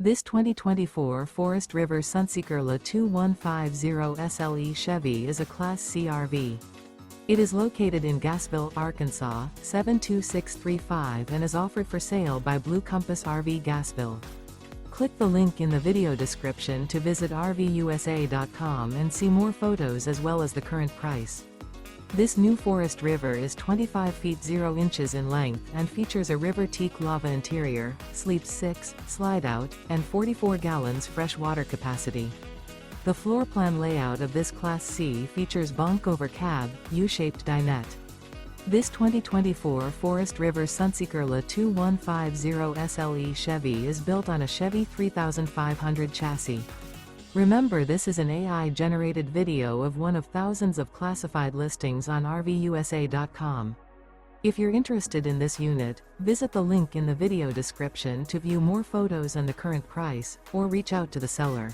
This 2024 Forest River Sunseeker LA 2150 SLE Chevy is a Class C RV. It is located in Gassville, Arkansas, 72635 and is offered for sale by Blue Compass RV Gassville. Click the link in the video description to visit RVUSA.com and see more photos as well as the current price. This new Forest River is 25 feet 0 inches in length and features a RIVER TEAK-LAVA interior, sleeps 6, slide-out, and 44 gallons fresh water capacity. The floor plan layout of this Class C features Bunk Over Cab, U-shaped dinette. This 2024 Forest River Sunseeker LA 2150 SLE Chevy is built on a Chevy 3500 chassis. Remember, this is an AI-generated video of one of thousands of classified listings on RVUSA.com. If you're interested in this unit, visit the link in the video description to view more photos and the current price, or reach out to the seller.